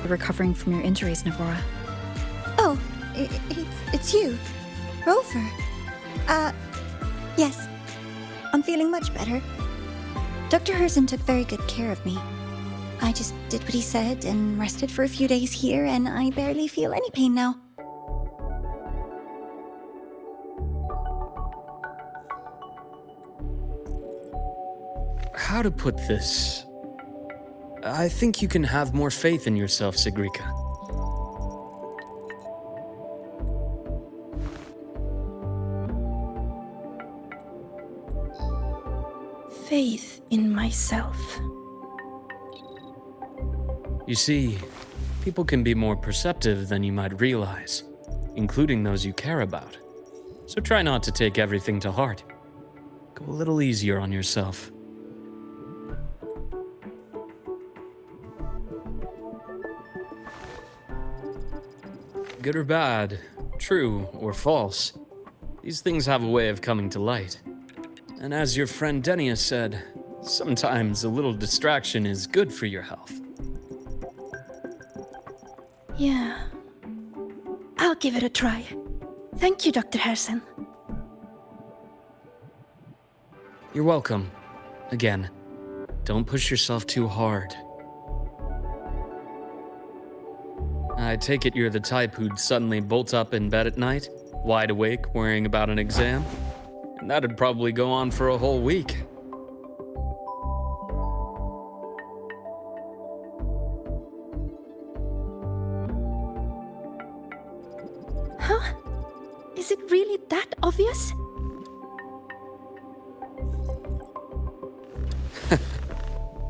recovering from your injuries, Navora. Oh, it's you, Rover. Yes. I'm feeling much better. Dr. Herzen took very good care of me. I just did what he said and rested for a few days here, and I barely feel any pain now. How to put this? I think you can have more faith in yourself, Sigrika. Faith in myself. You see, people can be more perceptive than you might realize, including those you care about. So try not to take everything to heart. Go a little easier on yourself. Good or bad, true or false, these things have a way of coming to light. And as your friend Denia said, sometimes a little distraction is good for your health. Yeah. I'll give it a try. Thank you, Dr. Herzen. You're welcome. Again, don't push yourself too hard. I take it you're the type who'd suddenly bolt up in bed at night, wide awake, worrying about an exam? And that'd probably go on for a whole week. Huh? Is it really that obvious?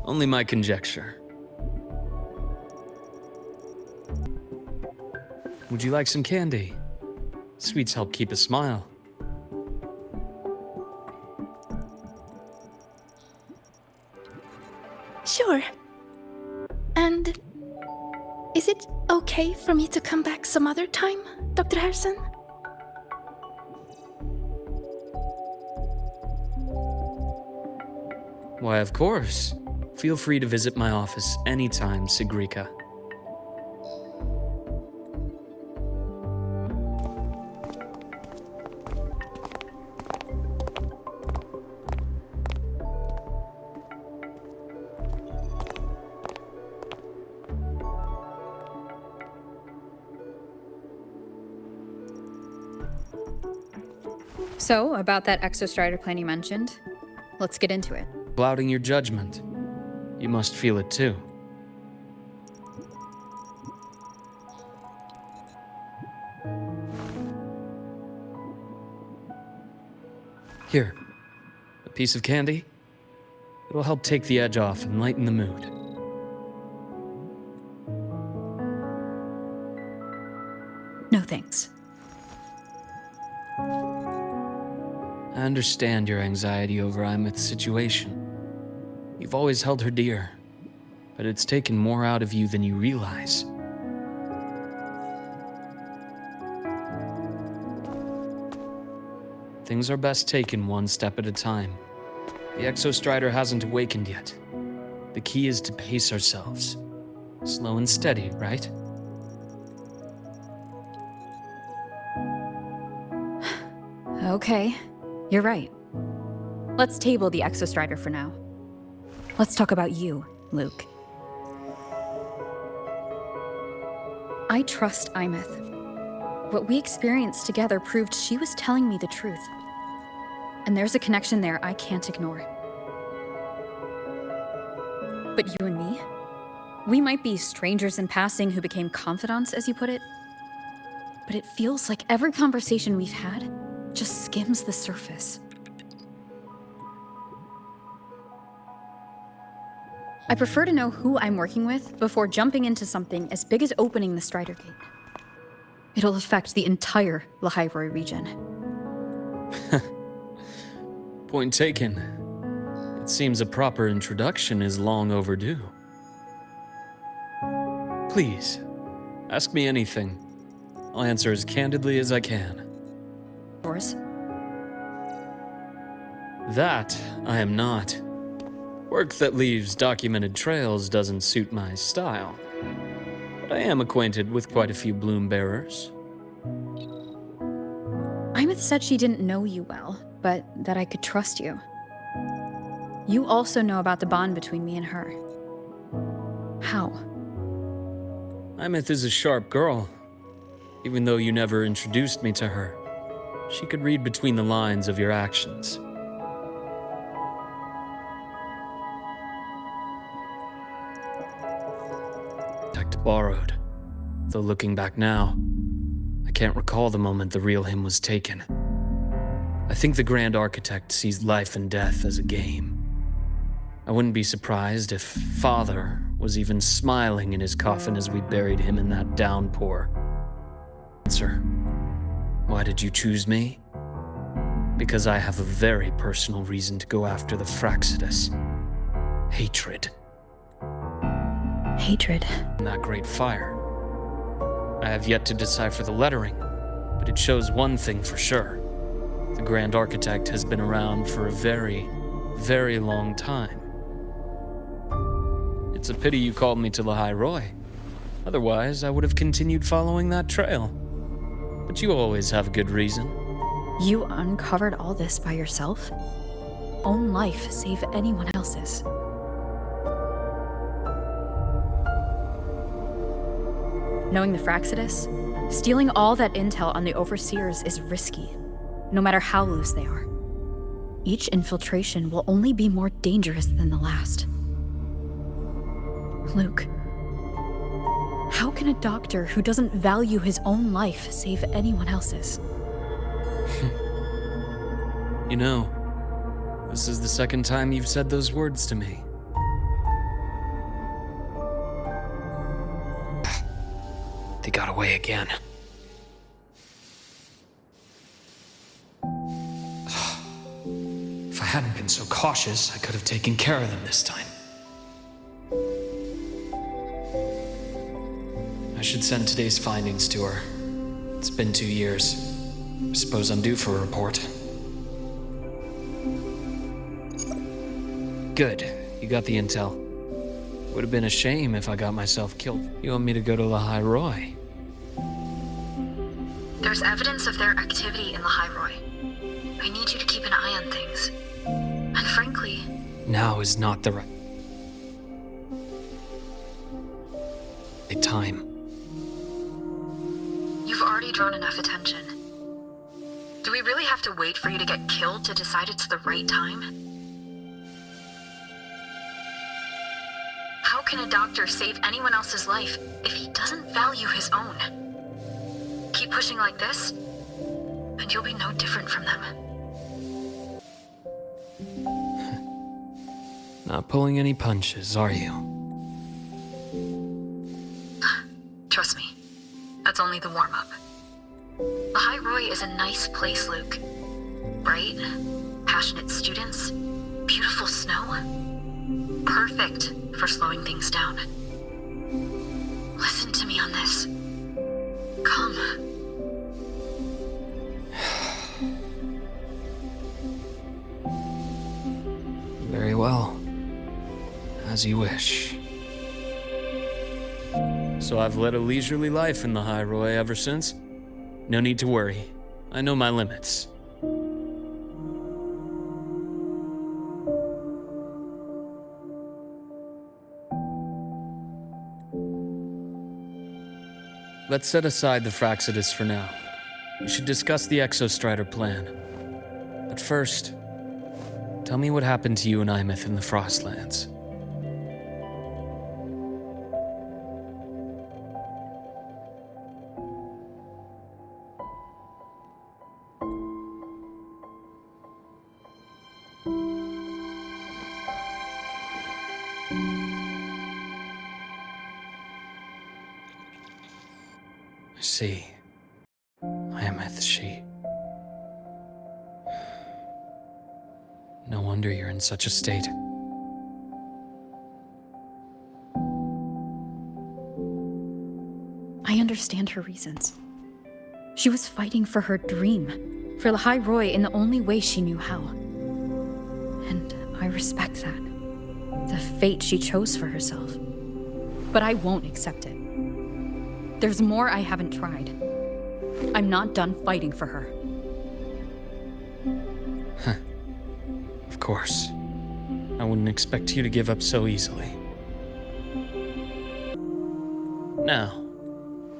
Only my conjecture. Would you like some candy? Sweets help keep a smile. Sure. And is it okay for me to come back some other time, Dr. Herzen? Why, of course. Feel free to visit my office anytime, Sigrika. So, about that exostrider plan you mentioned, let's get into it. Clouding your judgment. You must feel it too. Here, a piece of candy. It'll help take the edge off and lighten the mood. No thanks. I understand your anxiety over Imeth's situation. You've always held her dear, but it's taken more out of you than you realize. Things are best taken one step at a time. The Exostrider hasn't awakened yet. The key is to pace ourselves. Slow and steady, right? Okay, you're right. Let's table the Exostrider for now. Let's talk about you, Luuk. I trust Imeth. What we experienced together proved she was telling me the truth. And there's a connection there I can't ignore. But you and me? We might be strangers in passing who became confidants, as you put it. But it feels like every conversation we've had just skims the surface. I prefer to know who I'm working with before jumping into something as big as opening the Strider Gate. It'll affect the entire Lahairoi region. Point taken. It seems a proper introduction is long overdue. Please, ask me anything. I'll answer as candidly as I can. Yours? That I am not. Work that leaves documented trails doesn't suit my style. But but I am acquainted with quite a few bloom bearers. Imeth said she didn't know you well, but that I could trust you. You also know about the bond between me and her. How? Imeth is a sharp girl. Even though you never introduced me to her, she could read between the lines of your actions. Borrowed. Though looking back now, I can't recall the moment the real him was taken. I think the Grand Architect sees life and death as a game. I wouldn't be surprised if Father was even smiling in his coffin as we buried him in that downpour. Answer: why did you choose me? Because I have a very personal reason to go after the Fraxidus. Hatred. Hatred. In that great fire. I have yet to decipher the lettering, but it shows one thing for sure. The Grand Architect has been around for a very, very long time. It's a pity you called me to the High Roy. Otherwise, I would have continued following that trail. But you always have a good reason. You uncovered all this by yourself? Own life, save anyone else's. Knowing the Fraxidus, stealing all that intel on the Overseers is risky, no matter how loose they are. Each infiltration will only be more dangerous than the last. Luuk, how can a doctor who doesn't value his own life save anyone else's? You know, this is the second time you've said those words to me. They got away again. If I hadn't been so cautious, I could have taken care of them this time. I should send today's findings to her. It's been 2 years. I suppose I'm due for a report. Good. You got the intel. Would have been a shame if I got myself killed. You want me to go to the High Roy? There's evidence of their activity in the High Roy. I need you to keep an eye on things. And frankly... Now is not the right time. You've already drawn enough attention. Do we really have to wait for you to get killed to decide it's the right time? How can a doctor save anyone else's life if he doesn't value his own? Keep pushing like this, and you'll be no different from them. Not pulling any punches, are you? Trust me, that's only the warm-up. The High Roy is a nice place, Luuk. Bright, passionate students, beautiful snow. Perfect for slowing things down. Listen to me on this. Come. Very well. As you wish. So I've led a leisurely life in the High Roy ever since. No need to worry. I know my limits. Let's set aside the Fraxidus for now. We should discuss the Exostrider plan. But first, tell me what happened to you and Imeth in the Frostlands. I see. Imeth, she... No wonder you're in such a state. I understand her reasons. She was fighting for her dream, for the High Roy in the only way she knew how. And I respect that. The fate she chose for herself. But I won't accept it. There's more I haven't tried. I'm not done fighting for her. Of course. I wouldn't expect you to give up so easily. Now,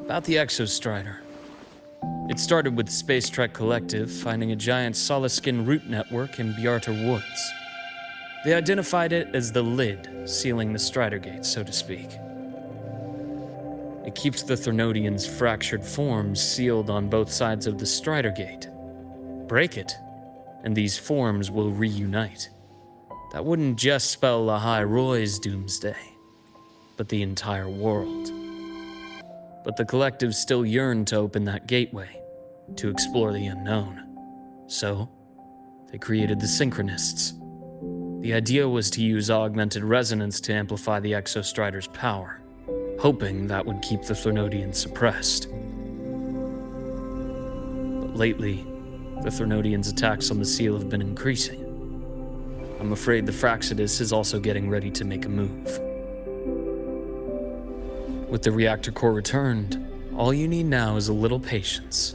about the Exostrider. It started with Space Trek Collective finding a giant solid-skin root network in Bjarter Woods. They identified it as the lid, sealing the Strider Gate, so to speak. It keeps the Thernodians' fractured forms sealed on both sides of the Strider Gate. Break it, and these forms will reunite. That wouldn't just spell Lahai Roy's doomsday, but the entire world. But the Collective still yearned to open that gateway, to explore the unknown. So, they created the Synchronists. The idea was to use augmented resonance to amplify the Exostrider's power, hoping that would keep the Thernodians suppressed. But lately, the Thernodians' attacks on the seal have been increasing. I'm afraid the Fraxidus is also getting ready to make a move. With the reactor core returned, all you need now is a little patience.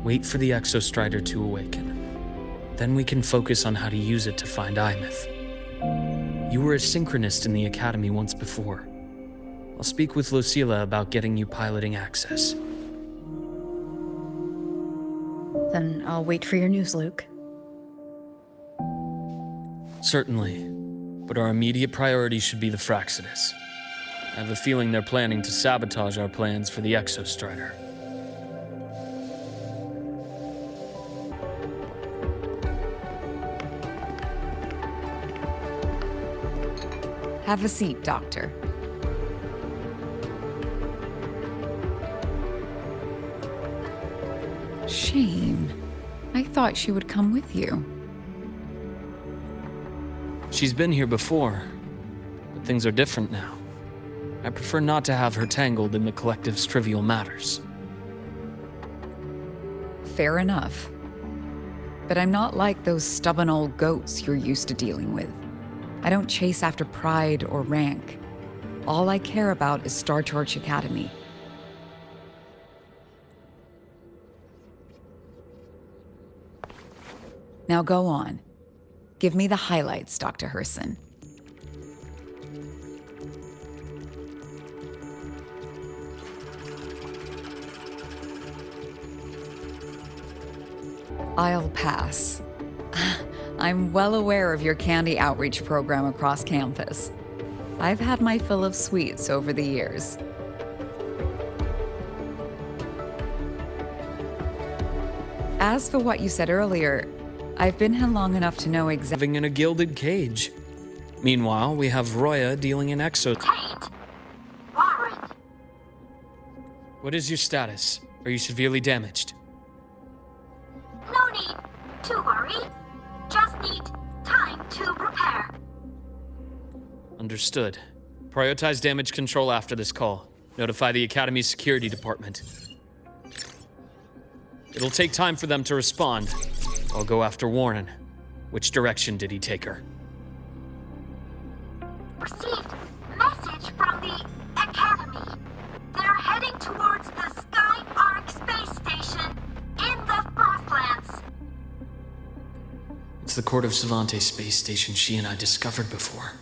Wait for the Exostrider to awaken. Then we can focus on how to use it to find Imeth. You were a synchronist in the Academy once before. I'll speak with Lucilla about getting you piloting access. Then I'll wait for your news, Luke. Certainly, but our immediate priority should be the Fraxidus. I have a feeling they're planning to sabotage our plans for the Exostrider. Have a seat, Doctor. Shame. I thought she would come with you. She's been here before, but things are different now. I prefer not to have her tangled in the Collective's trivial matters. Fair enough. But I'm not like those stubborn old goats you're used to dealing with. I don't chase after pride or rank. All I care about is Star Torch Academy. Now go on. Give me the highlights, Dr. Herson. I'll pass. I'm well aware of your candy outreach program across campus. I've had my fill of sweets over the years. As for what you said earlier, I've been here long enough to know exactly. Living in a gilded cage. Meanwhile, we have Roya dealing in exo. Tate! Warren! What is your status? Are you severely damaged? No need to worry. Just need time to repair. Understood. Prioritize damage control after this call. Notify the Academy's security department. It'll take time for them to respond. I'll go after Warren. Which direction did he take her? Received message from the Academy. They're heading towards the Sky Arc space station in the Frostlands. It's the Court of Savante space station she and I discovered before.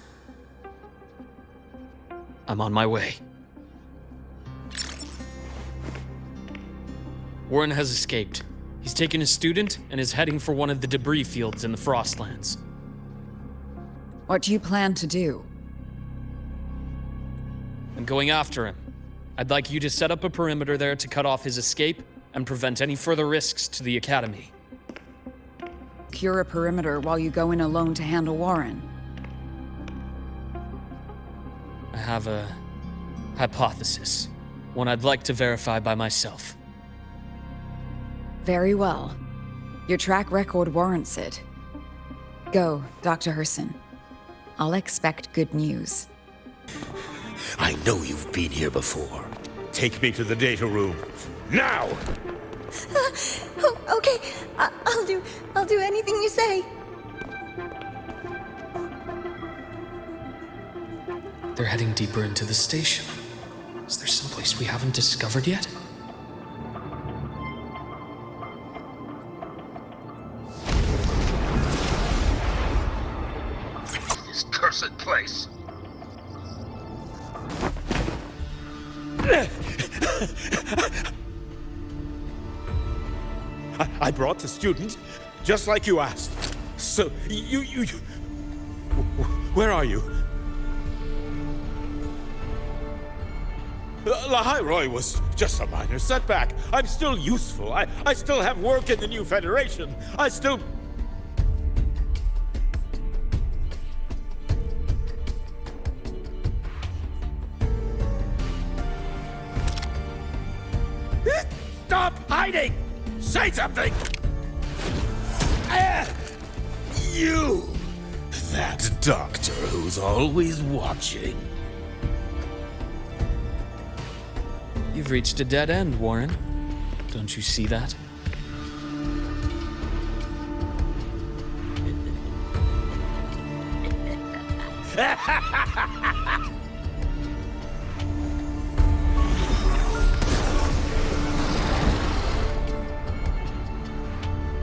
I'm on my way. Warren has escaped. He's taken a student and is heading for one of the debris fields in the Frostlands. What do you plan to do? I'm going after him. I'd like you to set up a perimeter there to cut off his escape and prevent any further risks to the Academy. Cure a perimeter while you go in alone to handle Warren. I have a hypothesis. One I'd like to verify by myself. Very well. Your track record warrants it. Go, Dr. Herson. I'll expect good news. I know you've been here before. Take me to the data room. Now! Oh, okay. I'll do anything you say. They're heading deeper into the station. Is there someplace place we haven't discovered yet? This cursed place. I brought the student, just like you asked. So, you... Where are you? Lahairoi was just a minor setback. I'm still useful. I still have work in the new Federation. I still... Stop hiding! Say something! You! That doctor who's always watching. You've reached a dead end, Warren. Don't you see that?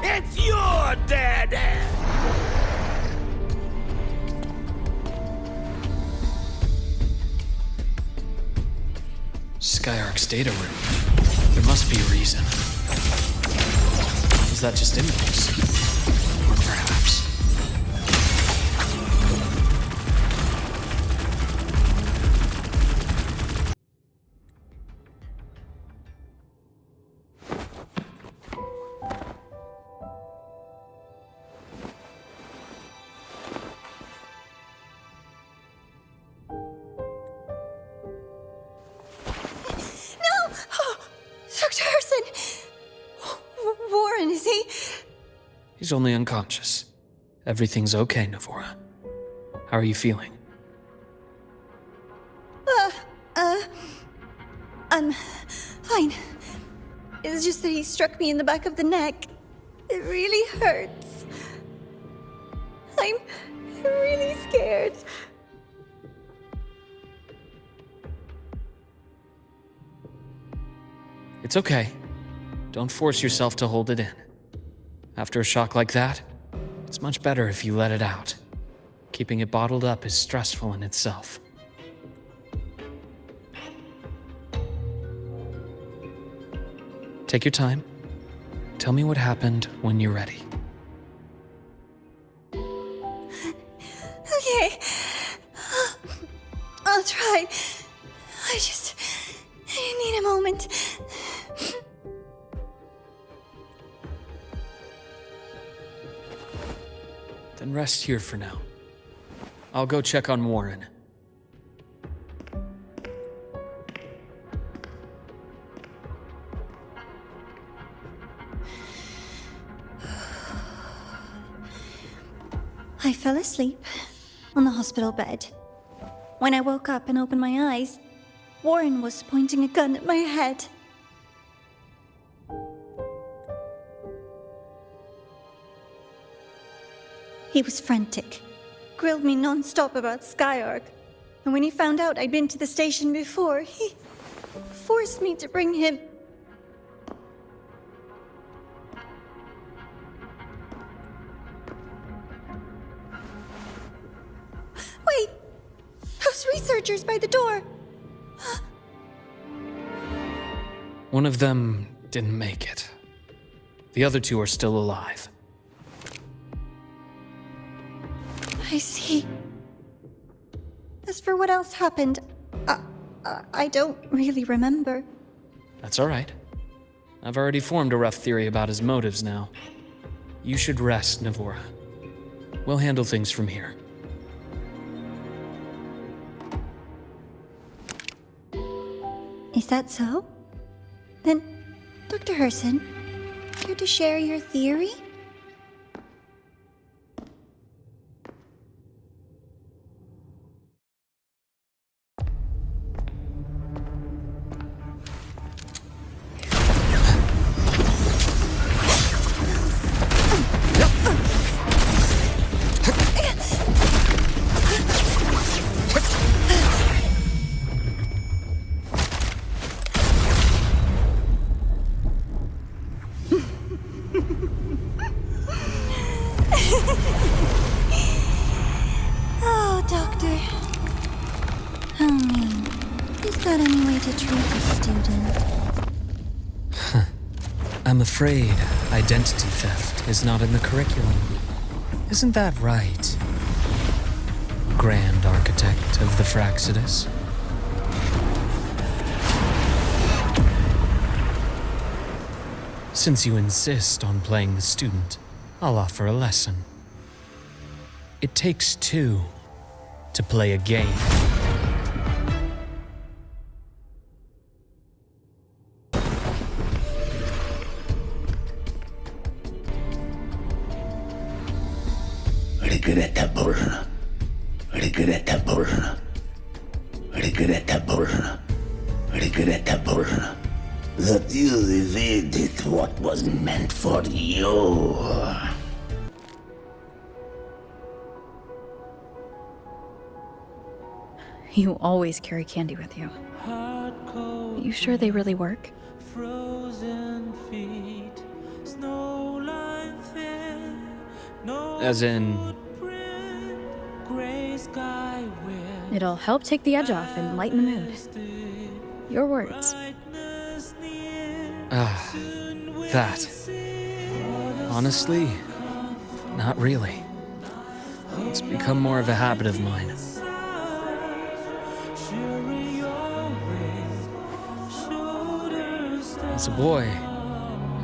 It's your dead end! Skyark's data room. There must be a reason. Was that just impulse? Or perhaps... Dr. Harrison! Warren, is he? He's only unconscious. Everything's okay, Navora. How are you feeling? I'm fine. It's just that he struck me in the back of the neck. It really hurts. I'm really scared. It's okay. Don't force yourself to hold it in. After a shock like that, it's much better if you let it out. Keeping it bottled up is stressful in itself. Take your time. Tell me what happened when you're ready. Okay. I'll try. I need a moment. Then rest here for now. I'll go check on Warren. I fell asleep on the hospital bed. When I woke up and opened my eyes, Warren was pointing a gun at my head. He was frantic, grilled me non-stop about Skyark, and when he found out I'd been to the station before, he forced me to bring him. Wait! Those researchers by the door! One of them didn't make it. The other two are still alive. I see. As for what else happened, I don't really remember. That's all right. I've already formed a rough theory about his motives now. You should rest, Navora. We'll handle things from here. Is that so? Then, Dr. Herson, care to share your theory? that any way to treat a student? I'm afraid identity theft is not in the curriculum. Isn't that right, Grand Architect of the Fraxidus? Since you insist on playing the student, I'll offer a lesson. It takes two to play a game. Regrettable. Regrettable. Regrettable. Regrettable. That you evaded what was meant for you. You always carry candy with you. You sure they really work? As in, It'll help take the edge off and lighten the mood. Your words. that. Honestly, not really. It's become more of a habit of mine. As a boy,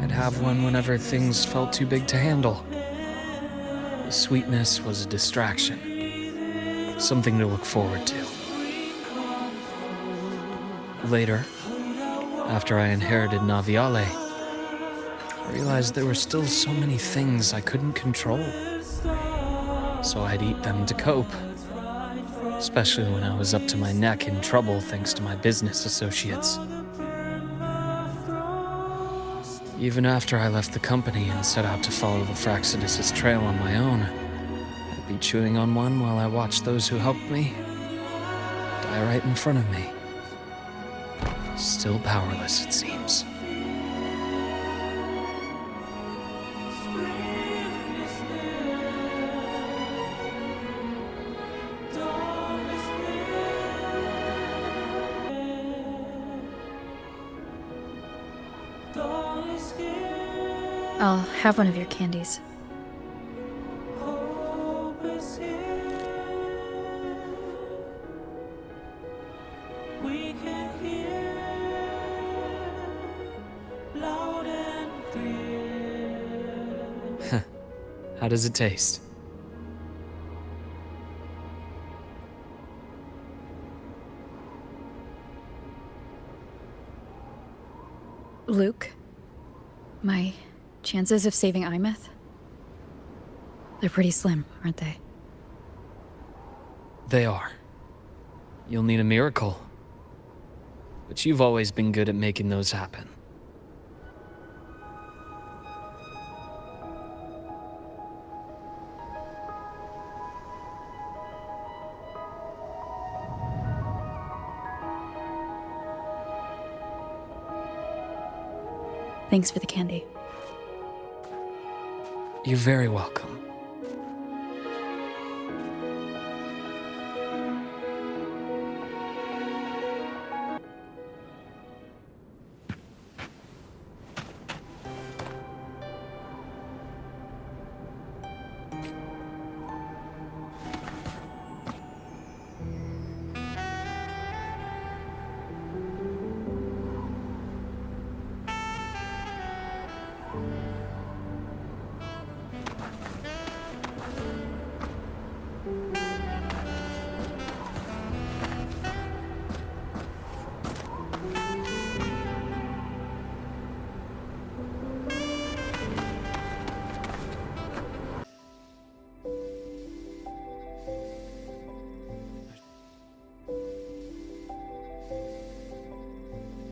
I'd have one whenever things felt too big to handle. The sweetness was a distraction, something to look forward to. Later, after I inherited Naviale, I realized there were still so many things I couldn't control. So I'd eat them to cope, especially when I was up to my neck in trouble thanks to my business associates. Even after I left the company and set out to follow the Fraxidus' trail on my own, I'd be chewing on one while I watched those who helped me die right in front of me. Still powerless, it seems. I'll have one of your candies. How does it taste? Luuk, my chances of saving Imeth? They're pretty slim, aren't they? They are. You'll need a miracle. But you've always been good at making those happen. Thanks for the candy. You're very welcome.